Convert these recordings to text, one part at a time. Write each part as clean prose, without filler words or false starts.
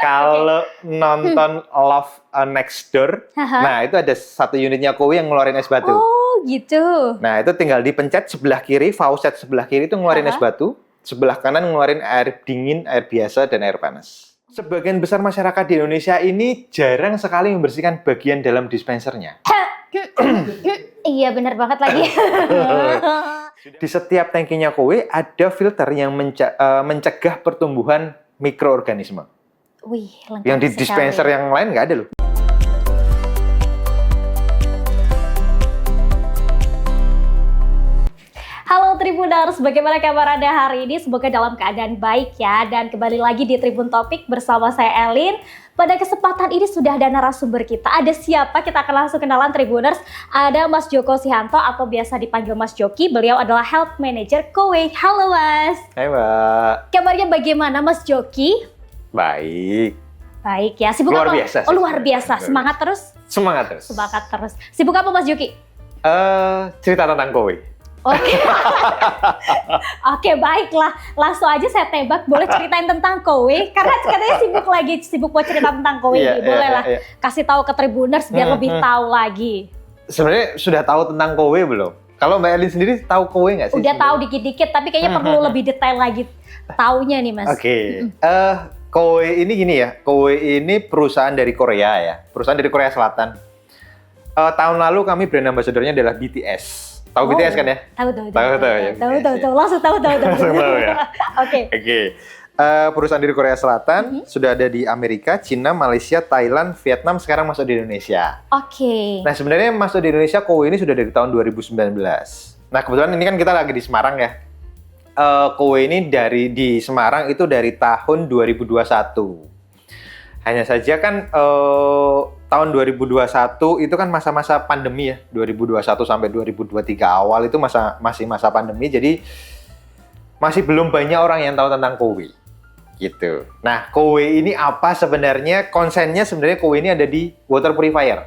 Kalau nonton Love Next Door, nah itu ada satu unitnya Kowe yang ngeluarin es batu. Oh gitu. Nah itu tinggal dipencet sebelah kiri, faucet sebelah kiri itu ngeluarin es batu, sebelah kanan ngeluarin air dingin, air biasa, dan air panas. Sebagian besar masyarakat di Indonesia ini jarang sekali membersihkan bagian dalam dispensernya. Iya benar banget lagi. Di setiap tangkinya Kowe ada filter yang mencegah pertumbuhan mikroorganisme. Wih, lengkap Yang di sekali. dispenser yang lain nggak ada loh. Halo Tribuners, bagaimana kabar Anda hari ini? Semoga dalam keadaan baik ya. Dan kembali lagi di Tribun Topik bersama saya Elin. Pada kesempatan ini sudah ada narasumber kita. Ada siapa? Kita akan langsung kenalan Tribuners. Ada Mas Joko Sihanto atau biasa dipanggil Mas Joki. Beliau adalah Health Manager Kowe. Halo Mas. Hai Mbak. Kabarnya bagaimana Mas Joki? Baik. Baik ya. Sibuk Luar apa? biasa. Oh luar biasa. Semangat terus? Semangat terus. Semangat terus. Sibuk apa Mas Joki? Cerita tentang Kowe. Oke. Oke, baiklah. Langsung aja saya tebak, boleh ceritain tentang Kowe karena katanya sibuk mau cerita tentang Kowe. Iya, Boleh iya, lah. iya. Kasih tahu ke Tribuners biar lebih tahu lagi. Sebenarnya sudah tahu tentang Kowe belum? Kalau Mbak Elin sendiri tahu Kowe nggak sih? Udah tahu dikit-dikit, tapi kayaknya perlu lebih detail lagi taunya nih, Mas. Oke. Kowe ini gini ya. Kowe ini perusahaan dari Korea ya. Perusahaan dari Korea Selatan. Tahun lalu kami brand ambassador-nya adalah BTS. Tahu BTS kan ya? Tahu. ya, Tahu. BTS, ya. Langsung tahu. Langsung tahu ya. Oke. Perusahaan dari Korea Selatan sudah ada di Amerika, Cina, Malaysia, Thailand, Vietnam, sekarang masuk di Indonesia. Oke. Nah sebenarnya masuk di Indonesia Kowe ini sudah dari tahun 2019. Nah kebetulan ini kan kita lagi di Semarang ya. Kowe ini di Semarang itu dari tahun 2021. Hanya saja kan tahun 2021 itu kan masa-masa pandemi ya. 2021 sampai 2023 awal itu masih masa pandemi. Jadi masih belum banyak orang yang tahu tentang Kowe. Gitu. Nah, Kowe ini apa sebenarnya? Konsennya sebenarnya Kowe ini ada di water purifier.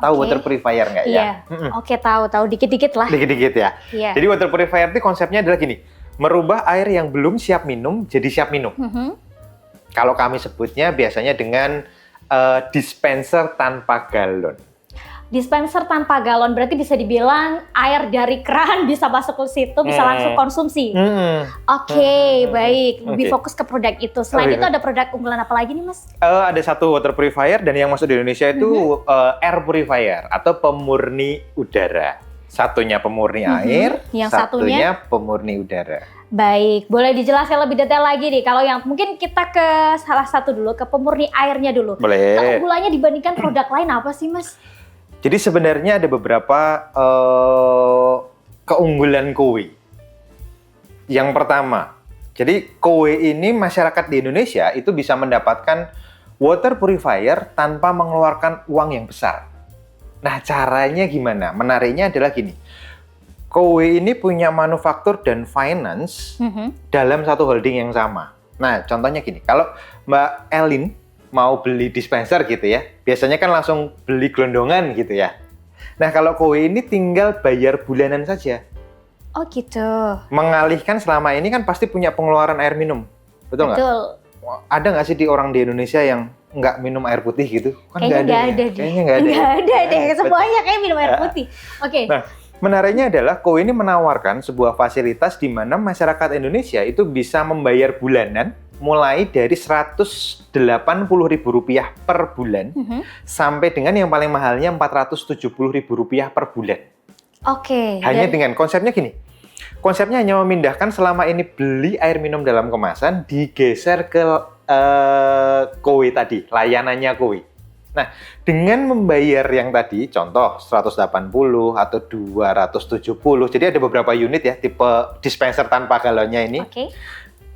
Tahu water purifier nggak ya? Iya. Oke, tahu. Dikit-dikit lah. Dikit-dikit ya. Iya. Jadi water purifier itu konsepnya adalah gini. Merubah air yang belum siap minum jadi siap minum. Kalau kami sebutnya biasanya dengan dispenser tanpa galon. Dispenser tanpa galon berarti bisa dibilang air dari keran bisa masuk ke situ, bisa langsung konsumsi. Oke, baik. Lebih fokus ke produk itu. Selain itu ada produk unggulan apa lagi nih, Mas? Ada satu water purifier dan yang masuk di Indonesia itu air purifier atau pemurni udara. Satunya pemurni air, Yang satunya pemurni udara. Baik, boleh dijelaskan lebih detail lagi nih. Kalau yang mungkin kita ke salah satu dulu, ke pemurni airnya dulu. Boleh. Keunggulannya dibandingkan produk lain apa sih, Mas? Jadi sebenarnya ada beberapa keunggulan Kowe. Yang pertama, jadi Kowe ini masyarakat di Indonesia itu bisa mendapatkan water purifier tanpa mengeluarkan uang yang besar. Nah, caranya gimana? Menariknya adalah gini. Kowe ini punya manufaktur dan finance dalam satu holding yang sama. Nah, contohnya gini. Kalau Mbak Elin mau beli dispenser gitu ya, biasanya kan langsung beli gelondongan gitu ya. Nah, kalau Kowe ini tinggal bayar bulanan saja. Oh gitu. Mengalihkan selama ini kan pasti punya pengeluaran air minum. Betul nggak? Betul. Ada nggak sih di orang di Indonesia yang nggak minum air putih gitu? Kan Kayaknya nggak ada deh. Kayaknya nggak ada. Nggak ada deh. Semuanya kayak minum air putih. Oke. Nah, menariknya adalah Kowe ini menawarkan sebuah fasilitas di mana masyarakat Indonesia itu bisa membayar bulanan mulai dari Rp180.000 per bulan sampai dengan yang paling mahalnya Rp470.000 per bulan. Oke. Hanya dengan konsepnya gini. Konsepnya hanya memindahkan selama ini beli air minum dalam kemasan digeser ke Kowe tadi, layanannya Kowe. Nah, dengan membayar yang tadi, contoh 180 atau 270, jadi ada beberapa unit ya, tipe dispenser tanpa galonnya ini. Oke.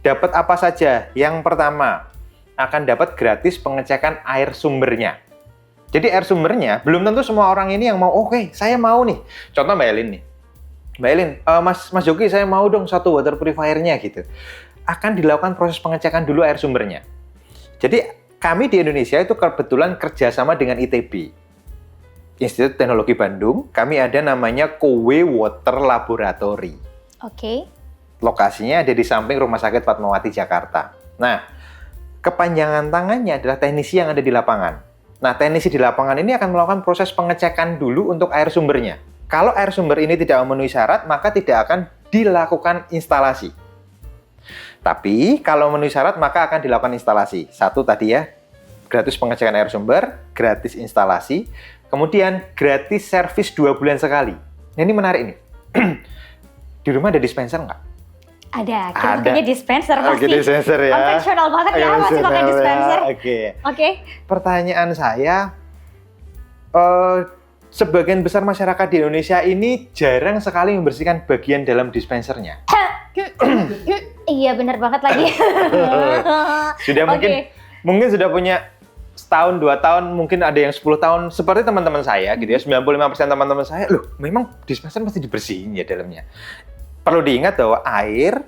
Dapat apa saja? Yang pertama, akan dapat gratis pengecekan air sumbernya. Jadi air sumbernya, belum tentu semua orang ini yang mau, oke, saya mau nih. Contoh Mbak Elin nih. Mbak Elin, Mas Joki, saya mau dong satu water purifiernya gitu. Akan dilakukan proses pengecekan dulu air sumbernya. Jadi kami di Indonesia itu kebetulan kerjasama dengan ITB, Institut Teknologi Bandung. Kami ada namanya Kowe Water Laboratory. Oke. Lokasinya ada di samping Rumah Sakit Fatmawati Jakarta. Nah, kepanjangan tangannya adalah teknisi yang ada di lapangan. Nah, teknisi di lapangan ini akan melakukan proses pengecekan dulu untuk air sumbernya. Kalau air sumber ini tidak memenuhi syarat, maka tidak akan dilakukan instalasi. Tapi, kalau memenuhi syarat, maka akan dilakukan instalasi. Satu tadi ya, gratis pengecekan air sumber, gratis instalasi, kemudian gratis servis 2 bulan sekali. Nah, ini menarik nih. Di rumah ada dispenser nggak? Ada, kayaknya dispenser pasti. Oke, dispenser ya. Konvensional banget ya, masih pakai dispenser. Oke. Pertanyaan saya, sebagian besar masyarakat di Indonesia ini jarang sekali membersihkan bagian dalam dispensernya. Iya, benar banget lagi. Sudah mungkin sudah punya setahun, 2 tahun, mungkin ada yang 10 tahun. Seperti teman-teman saya gitu ya, 95% teman-teman saya, loh memang dispenser mesti dibersihin ya dalamnya. Perlu diingat bahwa air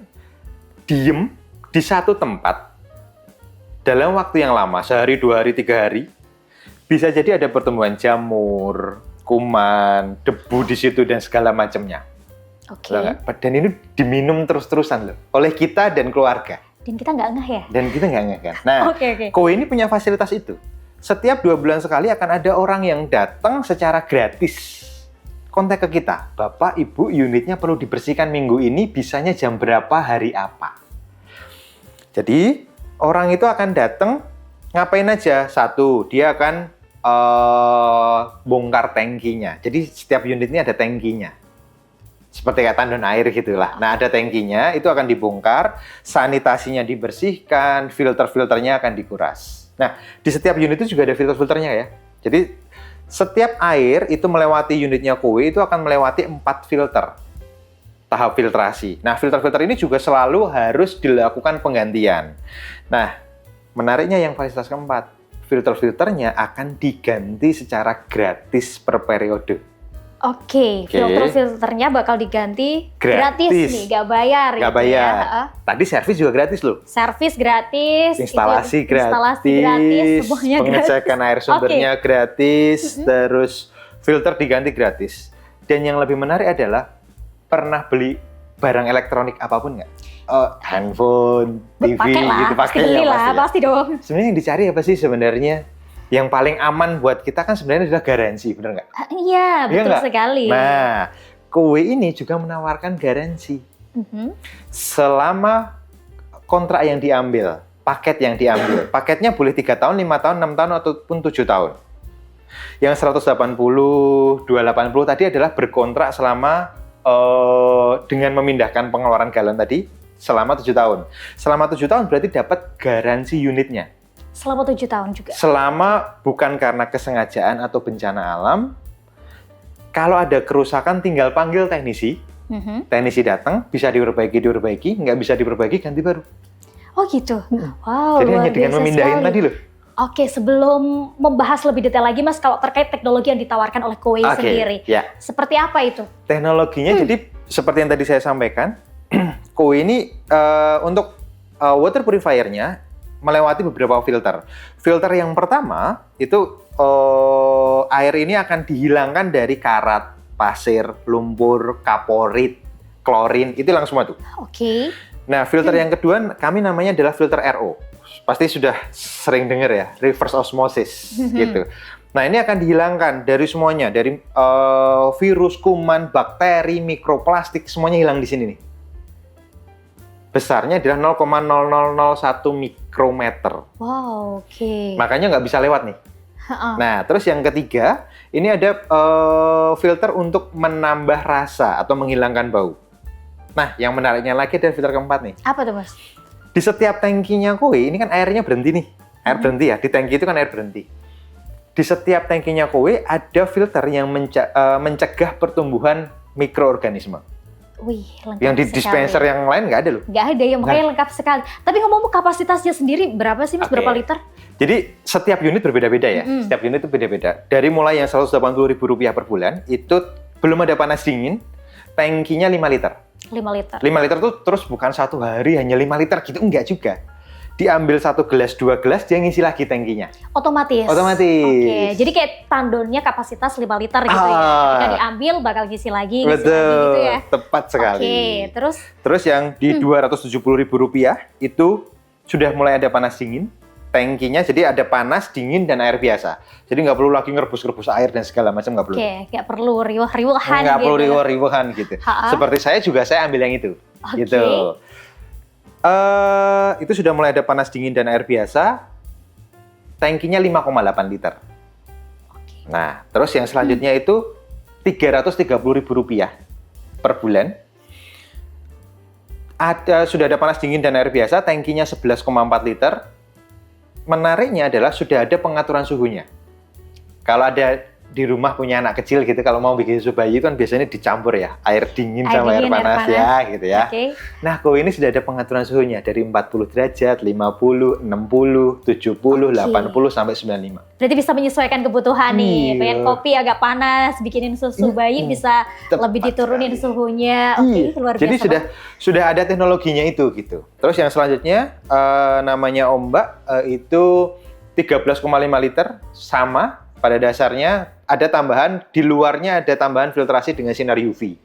diem di satu tempat dalam waktu yang lama, sehari, 2 hari, 3 hari, bisa jadi ada pertumbuhan jamur, kuman, debu di situ dan segala macamnya. Oke. Dan ini diminum terus-terusan loh oleh kita dan keluarga. Dan kita nggak ngeh ya? Dan kita nggak ngeh kan. Nah, Kowe ini punya fasilitas itu. Setiap 2 bulan sekali akan ada orang yang datang secara gratis. Kontak ke kita, Bapak, Ibu, unitnya perlu dibersihkan minggu ini, bisanya jam berapa, hari apa. Jadi, orang itu akan datang, ngapain aja? Satu, dia akan bongkar tangkinya. Jadi, setiap unit ini ada tangkinya. Seperti kayak tandon air gitulah. Nah, ada tangkinya, itu akan dibongkar, sanitasinya dibersihkan, filter-filternya akan dikuras. Nah, di setiap unit itu juga ada filter-filternya ya. Jadi, setiap air itu melewati unitnya Kowe itu akan melewati 4 filter tahap filtrasi. Nah, filter-filter ini juga selalu harus dilakukan penggantian. Nah, menariknya yang fasilitas keempat, filter-filternya akan diganti secara gratis per periode. Oke, filter-filternya bakal diganti gratis nih, nggak bayar. Nggak bayar. Ya. Tadi servis juga gratis loh. Servis gratis, instalasi gratis, semuanya pengecekan air sumbernya gratis, terus filter diganti gratis. Dan yang lebih menarik adalah pernah beli barang elektronik apapun nggak? Handphone, TV, gitu pakai lah, pasti dong. Sebenarnya yang dicari apa sih sebenarnya? Yang paling aman buat kita kan sebenarnya adalah garansi, bener nggak? Iya, betul sekali. Nah, Kowe ini juga menawarkan garansi. Selama kontrak yang diambil, paket yang diambil, paketnya boleh 3 tahun, 5 tahun, 6 tahun, ataupun 7 tahun. Yang 180, 280 tadi adalah berkontrak selama dengan memindahkan pengeluaran galon tadi selama 7 tahun. Selama 7 tahun berarti dapat garansi unitnya. Selama 7 tahun juga? Selama bukan karena kesengajaan atau bencana alam, kalau ada kerusakan tinggal panggil teknisi, teknisi datang, bisa diperbaiki, nggak bisa diperbaiki, ganti baru. Oh gitu? Wow, jadi hanya dengan memindahin tadi loh. Oke, sebelum membahas lebih detail lagi Mas, kalau terkait teknologi yang ditawarkan oleh Kowe sendiri, seperti apa itu? Teknologinya jadi seperti yang tadi saya sampaikan, Kowe ini untuk water purifier-nya, melewati beberapa filter. Filter yang pertama itu air ini akan dihilangkan dari karat, pasir, lumpur, kaporit, klorin, itu hilang semua tuh. Oke. Nah, filter yang kedua kami namanya adalah filter RO. Pasti sudah sering dengar ya, reverse osmosis gitu. Nah, ini akan dihilangkan dari semuanya, dari virus, kuman, bakteri, mikroplastik, semuanya hilang di sini nih. Besarnya adalah 0,0001 mikrometer. Wow, oke. Makanya nggak bisa lewat nih. Nah, terus yang ketiga, ini ada filter untuk menambah rasa atau menghilangkan bau. Nah, yang menariknya lagi ada filter keempat nih. Apa tuh, Mas? Di setiap tangkinya Kowe, ini kan airnya berhenti nih. Air berhenti ya, di tangki itu kan air berhenti. Di setiap tangkinya Kowe ada filter yang mencegah pertumbuhan mikroorganisme. Wih, lengkap yang di dispenser yang lain nggak ada loh. Nggak ada, ya makanya lengkap sekali. Tapi ngomong kapasitasnya sendiri berapa sih Mas? Berapa liter? Jadi setiap unit berbeda-beda ya. Setiap unit itu beda-beda. Dari mulai yang Rp180.000 per bulan, itu belum ada panas dingin, tangkinya 5 liter. 5 liter. 5 liter tuh terus bukan satu hari hanya 5 liter gitu, enggak juga. Diambil 1 gelas, 2 gelas, dia ngisi lagi tangkinya. Otomatis? Otomatis. Oke, jadi kayak tandonnya kapasitas 5 liter gitu ya. Ketika diambil bakal ngisi lagi, betul, lagi gitu ya. Tepat sekali. Oke, terus? Terus yang di Rp270.000 itu sudah mulai ada panas dingin. Tangkinya jadi ada panas, dingin, dan air biasa. Jadi nggak perlu lagi ngerebus-rebus air dan segala macam, nggak perlu. Oke, nggak perlu riwah-riwahan Nggak gitu. perlu riwah-riwahan gitu. Ha-ha. Seperti saya ambil yang itu. Oke. Gitu. Itu sudah mulai ada panas, dingin, dan air biasa. Tangkinya 5,8 liter. Nah, terus yang selanjutnya itu Rp330.000 per bulan. Sudah ada panas, dingin, dan air biasa. Tangkinya 11,4 liter. Menariknya adalah sudah ada pengaturan suhunya. Kalau ada di rumah punya anak kecil gitu, kalau mau bikin susu bayi itu kan biasanya dicampur ya, air dingin sama air panas ya gitu ya. Oke. Nah, Kowe ini sudah ada pengaturan suhunya dari 40 derajat, 50, 60, 70, 80 sampai 95. Berarti bisa menyesuaikan kebutuhan nih. Iya. Pengen kopi agak panas, bikinin susu bayi bisa Tepat lebih diturunin sekali. suhunya. Oke, luar biasa. Jadi banget. sudah ada teknologinya itu gitu. Terus yang selanjutnya namanya ombak itu 13,5 liter sama. Pada dasarnya ada tambahan, di luarnya ada tambahan filtrasi dengan sinar UV.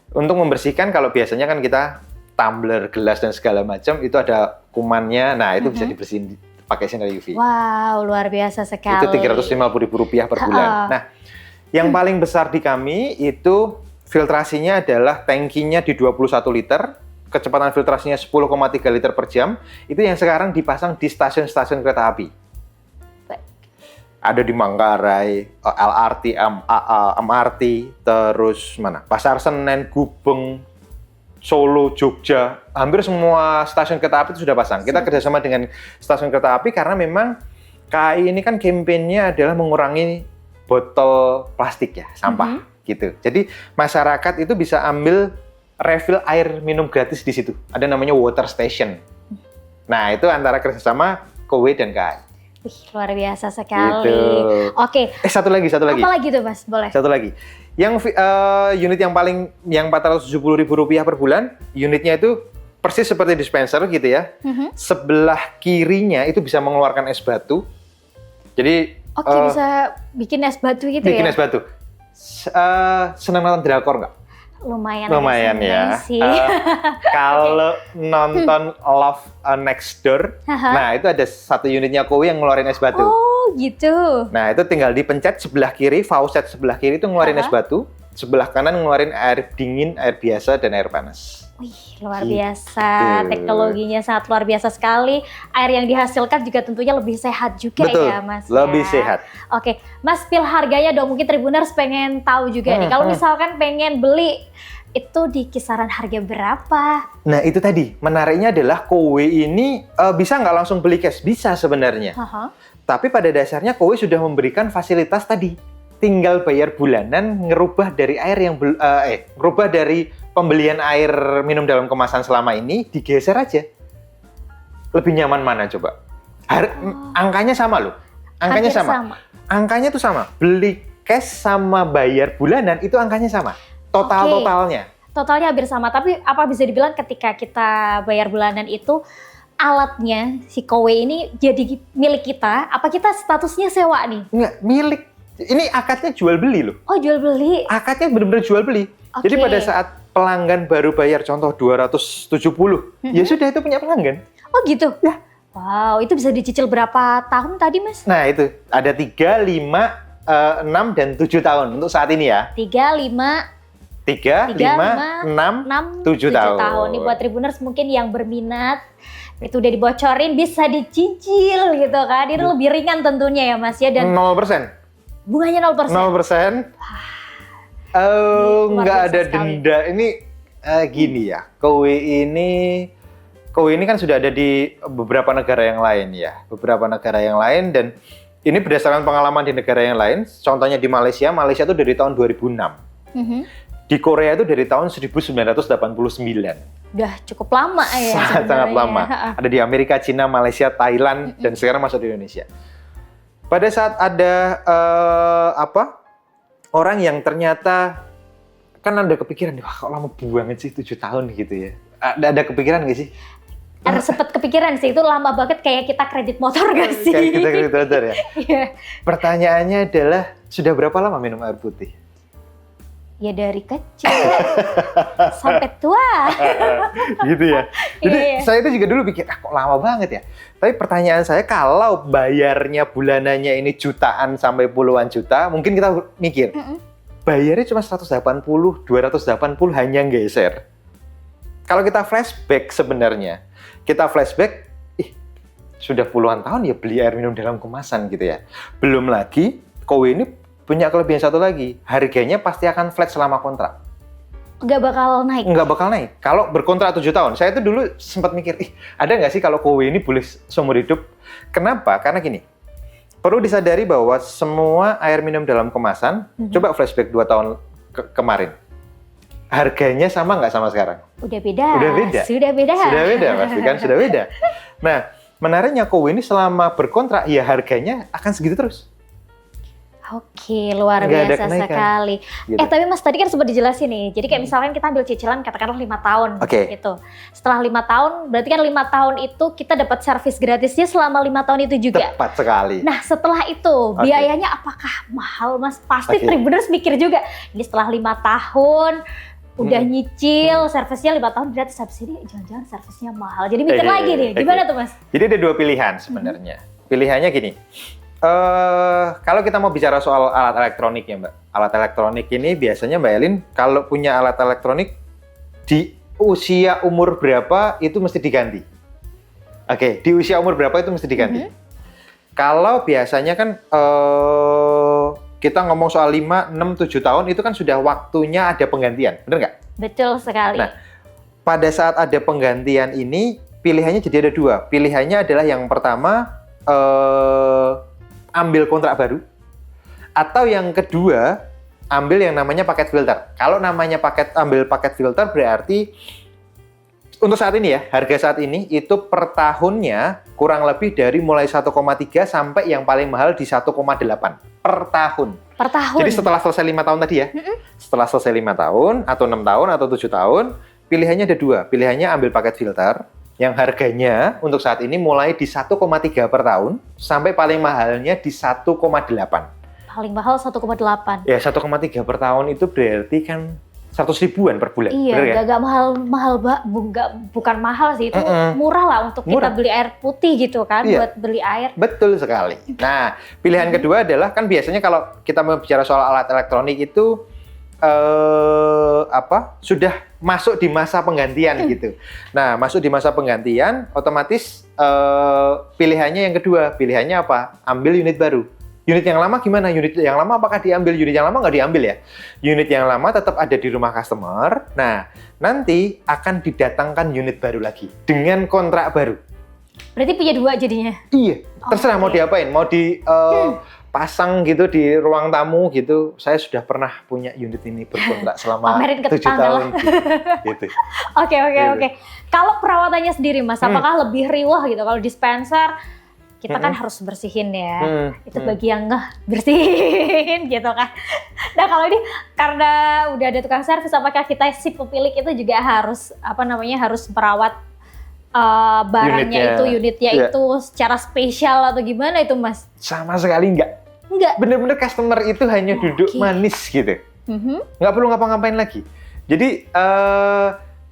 Untuk membersihkan, kalau biasanya kan kita tumbler, gelas, dan segala macam, itu ada kumannya, nah itu bisa dibersihin pakai sinar UV. Wow, luar biasa sekali. Itu Rp350.000 per bulan. Nah, yang paling besar di kami itu filtrasinya adalah tangkinya di 21 liter, kecepatan filtrasinya 10,3 liter per jam, itu yang sekarang dipasang di stasiun-stasiun kereta api. Ada di Manggarai, LRT, MRT, terus mana? Pasar Senen, Gubeng, Solo, Jogja, hampir semua stasiun kereta api itu sudah pasang. Kita kerjasama dengan stasiun kereta api karena memang KAI ini kan kampanye adalah mengurangi botol plastik ya, sampah gitu. Jadi masyarakat itu bisa ambil refill air minum gratis di situ. Ada namanya water station. Nah, itu antara kerjasama Kowe dan KAI. Wih, luar biasa sekali. Gitu. Oke. Satu lagi. Apa lagi tuh, Mas? Boleh. Satu lagi. Yang unit yang Rp470.000 per bulan, unitnya itu persis seperti dispenser gitu ya. Sebelah kirinya itu bisa mengeluarkan es batu. Jadi Oke, bisa bikin es batu gitu ya? bikin es batu. Senang nonton drakor nggak? Lumayan ya. sih. Kalau nonton Love Next Door, nah itu ada satu unitnya Kowe yang ngeluarin es batu. Oh, gitu. Nah, itu tinggal dipencet sebelah kiri, faucet sebelah kiri itu ngeluarin es batu, sebelah kanan ngeluarin air dingin, air biasa, dan air panas. Wih, luar biasa. Teknologinya sangat luar biasa sekali. Air yang dihasilkan juga tentunya lebih sehat juga. Betul, ya, Mas. lebih ya. sehat. Oke, Mas, spill harganya dong. Mungkin Tribuners pengen tahu juga nih. Kalau misalkan pengen beli, itu di kisaran harga berapa? Nah, itu tadi. Menariknya adalah Kowe ini bisa nggak langsung beli cash? Bisa sebenarnya. Tapi pada dasarnya Kowe sudah memberikan fasilitas tadi. Tinggal bayar bulanan, ngerubah dari air yang ngerubah dari pembelian air minum dalam kemasan selama ini digeser aja. Lebih nyaman mana coba? Angkanya sama loh. Angkanya Hampir sama. Angkanya tuh sama. Beli cash sama bayar bulanan itu angkanya sama. Totalnya. Totalnya hampir sama. Tapi apa bisa dibilang ketika kita bayar bulanan itu alatnya si Kowe ini jadi milik kita? Apa kita statusnya sewa nih? Enggak, milik. Ini akadnya jual beli loh. Oh, jual beli. Akadnya benar-benar jual beli. Oke. Jadi pada saat pelanggan baru bayar contoh 270, ya sudah itu punya pelanggan. Oh, gitu? Ya. Wow, itu bisa dicicil berapa tahun tadi, Mas? Nah itu, ada 3, 5, 6, dan 7 tahun untuk saat ini ya. 3, 5, 3, 5, 6, 7 tahun. Nih buat Tribuners mungkin yang berminat, itu udah dibocorin bisa dicicil gitu kan. Ini lebih ringan tentunya ya, Mas ya. Dan 0%. bunganya 0%. 0%. luar Nggak biasa ada sekali. denda. Ini gini ya, Kowe ini kan sudah ada di beberapa negara yang lain ya. Beberapa negara yang lain, dan ini berdasarkan pengalaman di negara yang lain. Contohnya di Malaysia itu dari tahun 2006. Di Korea itu dari tahun 1989. Udah cukup lama ya. Sangat sebenarnya. lama. Ada di Amerika, Cina, Malaysia, Thailand, dan sekarang masuk di Indonesia. Pada saat ada orang yang ternyata kan ada kepikiran, wah kok lama banget sih 7 tahun gitu ya. Ada kepikiran nggak sih? Sempet kepikiran sih, itu lama banget kayak kita kredit motor gak sih? Kayak kita kredit motor ya. Iya. Pertanyaannya adalah, sudah berapa lama minum air putih? Ya dari kecil sampai tua. Gitu ya. Jadi Iya. saya itu juga dulu pikir, kok lama banget ya. Tapi pertanyaan saya, kalau bayarnya bulanannya ini jutaan sampai puluhan juta, mungkin kita mikir, bayarnya cuma 180, 280 hanya geser. Kalau kita flashback sebenarnya, sudah puluhan tahun ya beli air minum dalam kemasan gitu ya. Belum lagi, Kowe ini punya kelebihan satu lagi, harganya pasti akan flat selama kontrak. Nggak bakal naik. Nggak bakal naik. Kalau berkontrak 7 tahun, saya itu dulu sempat mikir, ada nggak sih kalau Kowe ini boleh seumur hidup? Kenapa? Karena gini, perlu disadari bahwa semua air minum dalam kemasan, coba flashback 2 tahun kemarin, harganya sama nggak sama sekarang? Udah beda. Sudah beda pasti kan, sudah beda. Nah, menariknya Kowe ini selama berkontrak, ya harganya akan segitu terus. Oke, luar Nggak ada biasa kenaikan. sekali. Gitu. Tapi Mas tadi kan sempat dijelasin nih. Jadi kayak misalkan kita ambil cicilan katakanlah 5 tahun Oke. gitu. Setelah 5 tahun, berarti kan 5 tahun itu kita dapat servis gratisnya selama 5 tahun itu juga. Tepat sekali. Nah, setelah itu biayanya apakah mahal, Mas? Pasti Tribuners mikir juga. Ini setelah 5 tahun udah nyicil, servisnya 5 tahun gratis, habis ini jangan-jangan servisnya mahal. Jadi mikir lagi nih, gimana tuh Mas? Jadi ada 2 pilihan sebenarnya. Pilihannya gini, kalau kita mau bicara soal alat elektronik ya Mbak, alat elektronik ini biasanya Mbak Elin kalau punya alat elektronik di usia umur berapa itu mesti diganti. Oke, di usia umur berapa itu mesti diganti. Kalau biasanya kan kita ngomong soal 5, 6, 7 tahun itu kan sudah waktunya ada penggantian, bener nggak? Betul sekali. Nah, pada saat ada penggantian ini pilihannya jadi ada 2. Pilihannya adalah yang pertama ambil kontrak baru, atau yang kedua ambil yang namanya paket filter. Kalau namanya ambil paket filter berarti untuk saat ini ya, harga saat ini itu per tahunnya kurang lebih dari mulai 1,3 sampai yang paling mahal di 1,8 per tahun. Per tahun. Jadi setelah selesai 5 tahun tadi ya, setelah selesai 5 tahun atau 6 tahun atau 7 tahun, pilihannya ada 2. Pilihannya ambil paket filter yang harganya untuk saat ini mulai di 1,3 per tahun sampai paling mahalnya di 1,8. Paling mahal 1,8. Ya 1,3 per tahun itu berarti kan 100 ribuan per bulan. Iya, nggak mahal, bukan mahal sih, itu murah lah untuk kita beli air putih gitu kan, buat beli air. Betul sekali. Nah, pilihan kedua adalah kan biasanya kalau kita mau bicara soal alat elektronik itu sudah masuk di masa penggantian gitu. Nah, masuk di masa penggantian, otomatis pilihannya yang kedua, pilihannya apa? Ambil unit baru. Unit yang lama gimana? Unit yang lama apakah diambil? Unit yang lama nggak diambil ya. Unit yang lama tetap ada di rumah customer. Nah, nanti akan didatangkan unit baru lagi dengan kontrak baru. Berarti punya 2 jadinya? Iya, terserah mau diapain. Mau pasang gitu di ruang tamu gitu. Saya sudah pernah punya unit ini berkontrak selama 7 tahun. Gitu. Oke. Kalau perawatannya sendiri Mas, apakah lebih riwah gitu? Kalau dispenser kita kan harus bersihin ya, itu bagi yang bersihin gitu kan. Nah kalau ini karena udah ada tukang servis, apakah kita si pemilik itu juga harus harus merawat barangnya unitnya itu secara spesial atau gimana itu Mas? Sama sekali enggak. Bener-bener customer itu hanya duduk manis gitu, nggak perlu ngapa-ngapain lagi. Jadi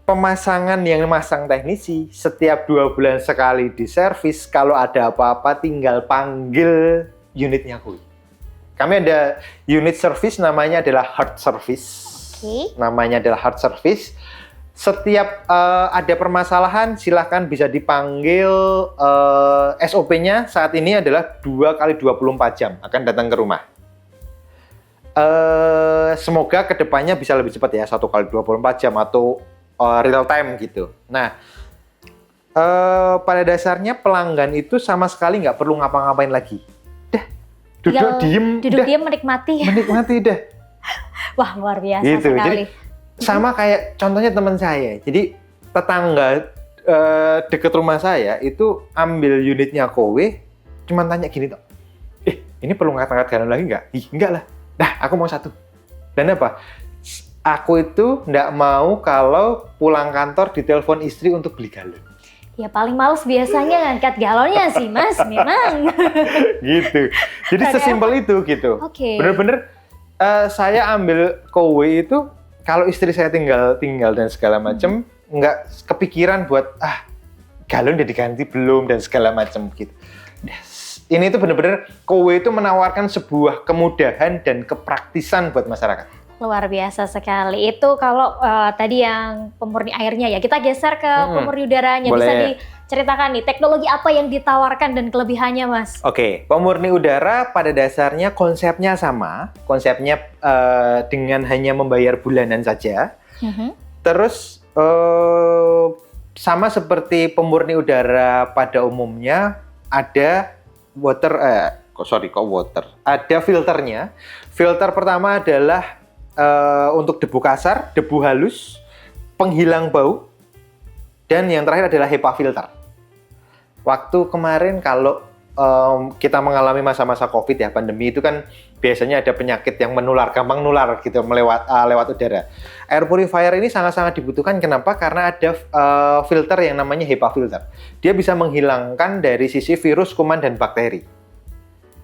pemasangan yang masang teknisi setiap 2 bulan sekali di servis. Kalau ada apa-apa tinggal panggil unitnya Kowe. Kami ada unit service namanya adalah hard service. Namanya adalah hard service. Setiap ada permasalahan silahkan bisa dipanggil. SOP-nya saat ini adalah 2 kali 24 jam akan datang ke rumah. Semoga kedepannya bisa lebih cepat ya, 1 kali 24 jam atau real time gitu. Nah, pada dasarnya pelanggan itu sama sekali nggak perlu ngapa-ngapain lagi. Duduk diem menikmati dah. Wah, luar biasa gitu. sekali. Jadi sama kayak contohnya teman saya. Jadi tetangga deket rumah saya itu ambil unitnya Kowe, cuman tanya gini toh, ini perlu ngangkat galon lagi nggak? Enggak lah. Dah, aku mau 1. Dan apa? Aku itu nggak mau kalau pulang kantor ditelepon istri untuk beli galon. Ya paling males biasanya ngangkat galonnya sih Mas, memang. Gitu. Jadi sesimpel itu gitu. Oke. Bener-bener Saya ambil kowe itu kalau istri saya tinggal dan segala macam, nggak kepikiran buat galon udah diganti belum dan segala macam gitu. Ini tuh bener-bener kowe itu menawarkan sebuah kemudahan dan kepraktisan buat masyarakat. Luar biasa sekali. Itu kalau tadi yang pemurni airnya ya. Kita geser ke pemurni udaranya. Boleh. Bisa diceritakan nih teknologi apa yang ditawarkan dan kelebihannya, Mas? Oke, pemurni udara pada dasarnya konsepnya sama. Konsepnya dengan hanya membayar bulanan saja. Terus sama seperti pemurni udara pada umumnya, ada ada filternya. Filter pertama adalah untuk debu kasar, debu halus, penghilang bau, dan yang terakhir adalah HEPA filter. Waktu kemarin kalau kita mengalami masa-masa COVID ya, pandemi itu kan biasanya ada penyakit yang gampang nular gitu lewat udara. Air purifier ini sangat-sangat dibutuhkan. Kenapa? Karena ada filter yang namanya HEPA filter. Dia bisa menghilangkan dari sisi virus, kuman, dan bakteri.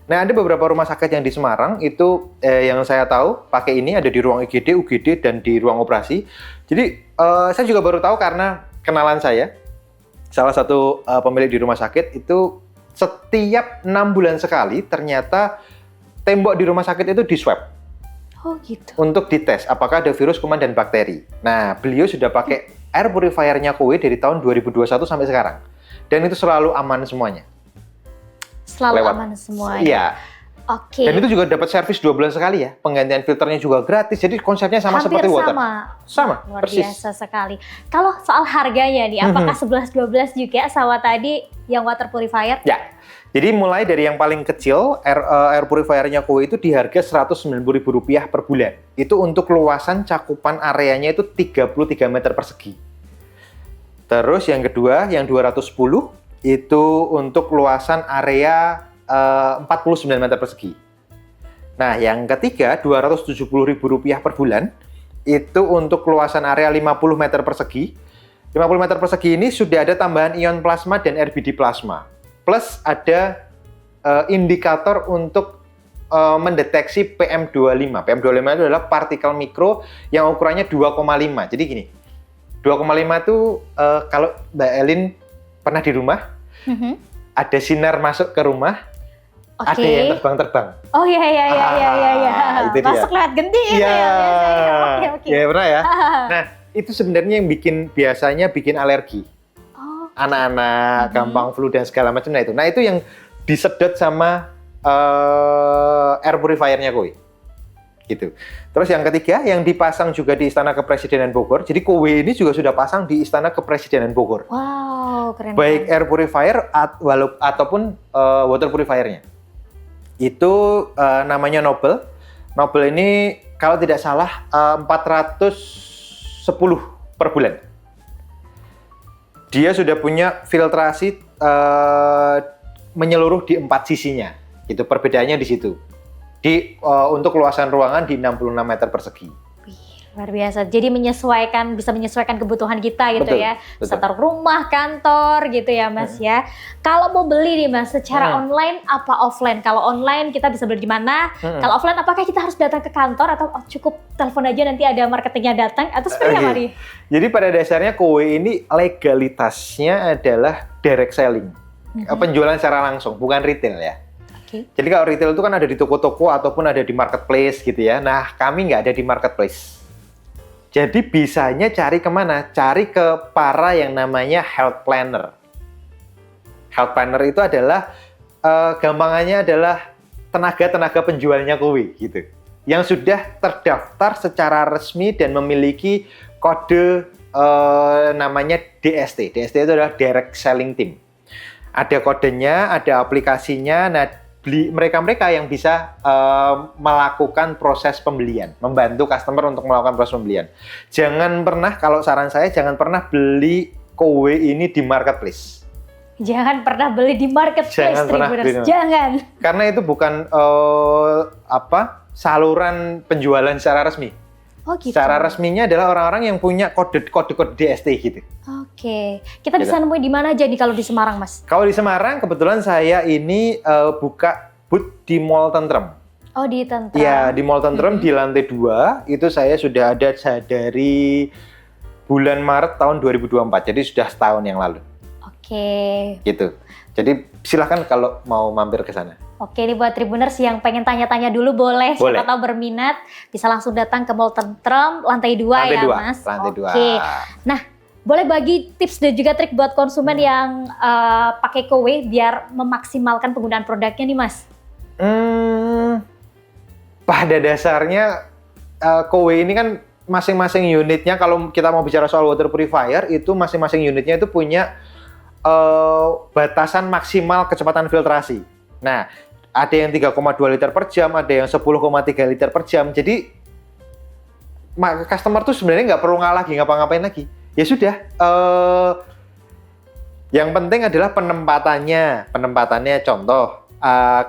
Nah, ada beberapa rumah sakit yang di Semarang itu yang saya tahu pakai ini, ada di ruang IGD, UGD, dan di ruang operasi. Jadi saya juga baru tahu karena kenalan saya, salah satu pemilik di rumah sakit itu setiap 6 bulan sekali ternyata tembok di rumah sakit itu di swab. Oh gitu. Untuk dites apakah ada virus, kuman, dan bakteri. Nah, beliau sudah pakai air purifiernya Kowe dari tahun 2021 sampai sekarang. Dan itu selalu aman semuanya. Selalu aman semuanya. Iya. Oke. Dan itu juga dapat servis 2 bulan sekali ya. Penggantian filternya juga gratis. Jadi konsepnya sama hampir seperti water. Sama. Luar persis. Biasa sekali. Kalau soal harganya nih, apakah 11-12 juga sama tadi yang water purifier? Ya. Jadi mulai dari yang paling kecil, air purifiernya Kowe itu di harga Rp190.000 per bulan. Itu untuk luasan cakupan areanya itu 33 meter persegi. Terus yang kedua, yang 210 itu untuk luasan area 49 meter persegi. Nah, yang ketiga Rp270.000 per bulan itu untuk luasan area 50 meter persegi. 50 meter persegi ini sudah ada tambahan ion plasma dan RBD plasma. Plus ada indikator untuk mendeteksi PM25. PM25 itu adalah partikel mikro yang ukurannya 2,5. Jadi gini, 2,5 itu kalau Mbak Elin pernah di rumah, ada sinar masuk ke rumah, ada yang terbang-terbang. Oh iya. Masuk lewat genting ya biasanya. Oke. Ya pernah ya. Nah, itu sebenarnya yang biasanya bikin alergi. Anak-anak gampang flu dan segala macam. Nah itu yang disedot sama air purifiernya Kowe. Gitu. Terus yang ketiga yang dipasang juga di Istana Kepresidenan Bogor. Jadi Kowe ini juga sudah pasang di Istana Kepresidenan Bogor. Wow, keren. Baik air purifier ataupun water purifiernya. Itu namanya Nobel. Nobel ini kalau tidak salah 410 per bulan. Dia sudah punya filtrasi menyeluruh di 4 sisinya. Itu perbedaannya di situ. Untuk luasan ruangan di 66 meter persegi. Luar biasa. Jadi bisa menyesuaikan kebutuhan kita gitu. Betul, ya. Setor rumah, kantor gitu ya Mas ya. Kalau mau beli nih Mas, secara online apa offline? Kalau online kita bisa beli di mana? Kalau offline apakah kita harus datang ke kantor atau cukup telepon aja nanti ada marketingnya datang? Atau seperti apa nih? Jadi pada dasarnya Kowe ini legalitasnya adalah direct selling. Penjualan secara langsung, bukan retail ya. Jadi kalau retail itu kan ada di toko-toko ataupun ada di marketplace gitu ya. Nah, kami nggak ada di marketplace. Jadi bisanya cari kemana? Cari ke para yang namanya health planner. Health planner itu adalah, gampangannya adalah tenaga-tenaga penjualnya Kowe gitu. Yang sudah terdaftar secara resmi dan memiliki kode namanya DST. DST itu adalah Direct Selling Team. Ada kodenya, ada aplikasinya. Nah, mereka-mereka yang bisa melakukan proses pembelian, membantu customer untuk melakukan proses pembelian. Jangan pernah, kalau saran saya, jangan pernah beli Kowe ini di marketplace. Jangan pernah beli di marketplace, jangan. Karena itu bukan saluran penjualan secara resmi. Oh gitu. Secara resminya adalah orang-orang yang punya kode DST gitu. Oke. Kita bisa nemuin di mana aja nih kalau di Semarang, Mas? Kalau di Semarang, kebetulan saya ini buka booth di Mall Tentrem. Oh, di Tentrem. Ya, di Mall Tentrem di lantai 2 itu saya sudah ada dari bulan Maret tahun 2024. Jadi sudah setahun yang lalu. Oke. Gitu. Jadi silahkan kalau mau mampir ke sana. Oke, ini buat Tribuners yang pengen tanya-tanya dulu boleh. Siapa tahu berminat bisa langsung datang ke Mall Tentrem lantai 2 ya, Mas. Lantai 2. Oke. Nah, boleh bagi tips dan juga trik buat konsumen yang pakai Kowe biar memaksimalkan penggunaan produknya nih, Mas? Pada dasarnya Kowe ini kan masing-masing unitnya, kalau kita mau bicara soal water purifier, itu masing-masing unitnya itu punya batasan maksimal kecepatan filtrasi. Nah, ada yang 3,2 liter per jam, ada yang 10,3 liter per jam. Jadi customer tuh sebenarnya nggak perlu ngapa-ngapain lagi. Ya sudah, yang penting adalah penempatannya. Contoh,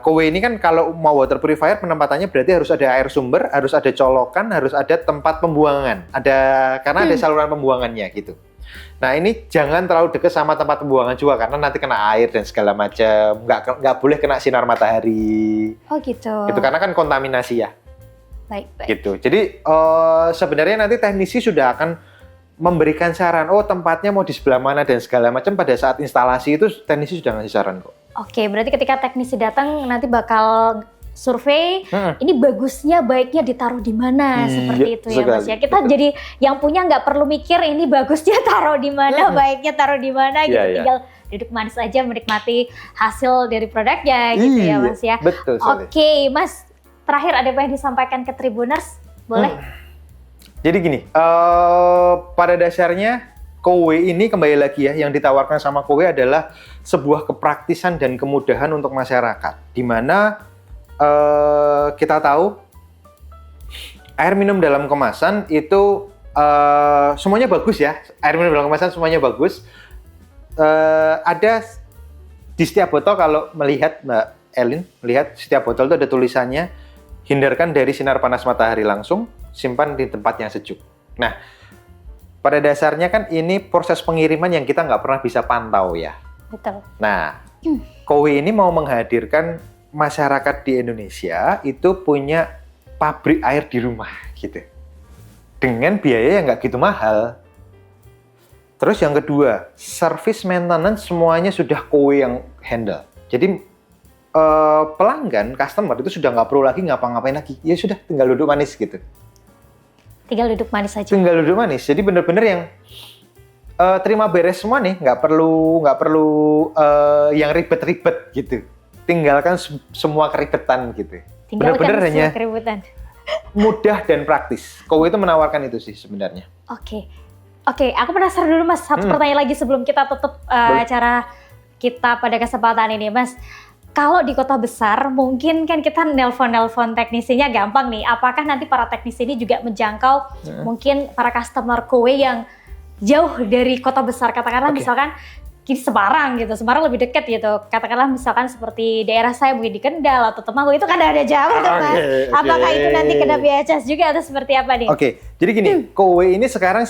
Kowe ini kan kalau mau water purifier penempatannya berarti harus ada air sumber, harus ada colokan, harus ada tempat pembuangan. Karena ada saluran pembuangannya gitu. Nah, ini jangan terlalu dekat sama tempat pembuangan juga karena nanti kena air dan segala macam. Nggak boleh kena sinar matahari. Oh gitu. Itu karena kan kontaminasi ya. Baik. Gitu. Jadi sebenarnya nanti teknisi sudah akan memberikan saran, tempatnya mau di sebelah mana dan segala macam. Pada saat instalasi itu teknisi sudah ngasih saran kok. Oke, berarti ketika teknisi datang nanti bakal survei, ini bagusnya, baiknya ditaruh di mana, seperti itu ya Mas ya. Kita jadi yang punya nggak perlu mikir ini bagusnya taruh di mana, baiknya taruh di mana, gitu. Tinggal duduk manis aja menikmati hasil dari produknya, gitu ya Mas ya. Betul sekali. Oke, Mas, terakhir ada apa yang disampaikan ke Tribuners? Boleh? Jadi gini, pada dasarnya Kowe ini kembali lagi ya, yang ditawarkan sama Kowe adalah sebuah kepraktisan dan kemudahan untuk masyarakat. Di mana kita tahu air minum dalam kemasan itu semuanya bagus ya. Air minum dalam kemasan semuanya bagus. Ada di setiap botol, kalau melihat Mbak Elin, melihat setiap botol itu ada tulisannya, hindarkan dari sinar panas matahari langsung, simpan di tempat yang sejuk. Nah, pada dasarnya kan ini proses pengiriman yang kita nggak pernah bisa pantau ya. Betul. Nah, Kowe ini mau menghadirkan masyarakat di Indonesia itu punya pabrik air di rumah gitu. Dengan biaya yang nggak gitu mahal. Terus yang kedua, service maintenance semuanya sudah Kowe yang handle. Jadi pelanggan, customer itu sudah nggak perlu lagi ngapa-ngapain lagi. Ya sudah, tinggal duduk manis gitu. Tinggal duduk manis aja. Tinggal duduk manis. Jadi bener-bener yang terima beres semua nih, nggak perlu yang ribet-ribet gitu. Tinggalkan semua keribetan gitu. Bener-bener hanya keribetan. Mudah dan praktis. Kowe itu menawarkan itu sih sebenarnya. Oke, aku penasaran dulu Mas. Satu pertanyaan lagi sebelum kita tutup acara kita pada kesempatan ini, Mas. Kalau di kota besar, mungkin kan kita nelpon teknisinya gampang nih. Apakah nanti para teknisi ini juga menjangkau mungkin para customer Kowe yang jauh dari kota besar? Katakanlah misalkan di Semarang gitu, Semarang lebih dekat gitu. Katakanlah misalkan seperti daerah saya mungkin di Kendal atau Temanggung, itu kan ada jauh tuh Mas. Apakah itu nanti kena biaya cas juga atau seperti apa nih? Oke, jadi gini, Kowe ini sekarang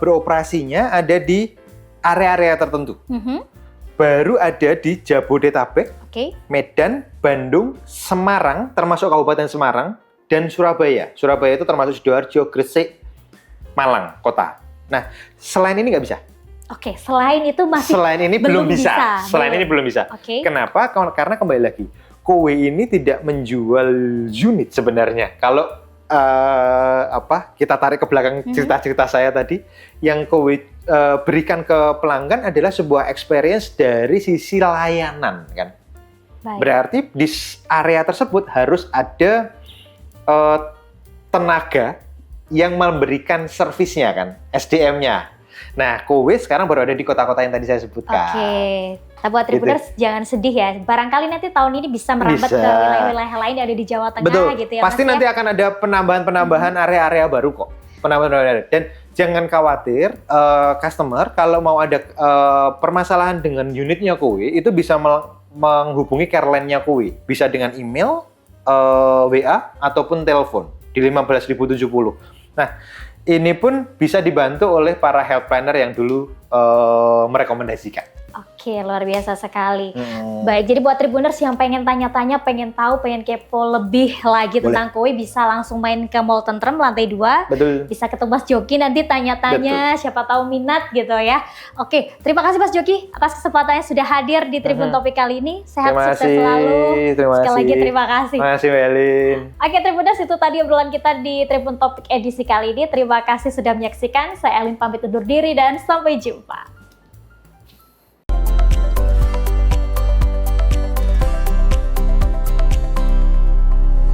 beroperasinya ada di area-area tertentu. Baru ada di Jabodetabek, Medan, Bandung, Semarang, termasuk Kabupaten Semarang, dan Surabaya. Surabaya itu termasuk Sidoarjo, Gresik, Malang, kota. Nah, selain ini nggak bisa. Oke, selain itu masih Selain ini belum bisa. Selain ini belum bisa. Kenapa? Karena kembali lagi, Kowe ini tidak menjual unit sebenarnya. Kalau kita tarik ke belakang cerita-cerita saya tadi, yang Kowe berikan ke pelanggan adalah sebuah experience dari sisi layanan kan. Baik. Berarti di area tersebut harus ada tenaga yang memberikan servisnya kan, SDM-nya. Nah, Kowe sekarang baru ada di kota-kota yang tadi saya sebutkan. Nah, buat Tribuners jangan sedih ya. Barangkali nanti tahun ini bisa merambat ke wilayah-wilayah lain yang ada di Jawa Tengah gitu ya. Pasti nanti akan ada penambahan area-area baru kok. Dan jangan khawatir, customer kalau mau ada permasalahan dengan unitnya Kowe itu bisa menghubungi care line-nya Kowe. Bisa dengan email, WA ataupun telepon di 15.070. Nah, ini pun bisa dibantu oleh para help planner yang dulu merekomendasikan. Oke, luar biasa sekali. Hmm. Baik, jadi buat Tribuners yang pengen tanya-tanya, pengen tahu, pengen kepo lebih lagi Boleh. tentang kue, bisa langsung main ke Mall Tentrem lantai 2. Betul. Bisa ketemu Mas Joki nanti tanya-tanya, siapa tahu minat gitu ya. Oke, terima kasih Mas Joki atas kesempatannya sudah hadir di Tribun Topik kali ini. Sehat, Terima sukses kasih. selalu. Terima Sekali lagi kasih. terima kasih. Terima kasih, Melin. Oke Tribuners, itu tadi obrolan kita di Tribun Topik edisi kali ini. Terima kasih sudah menyaksikan. Saya Elin pamit undur diri dan sampai jumpa.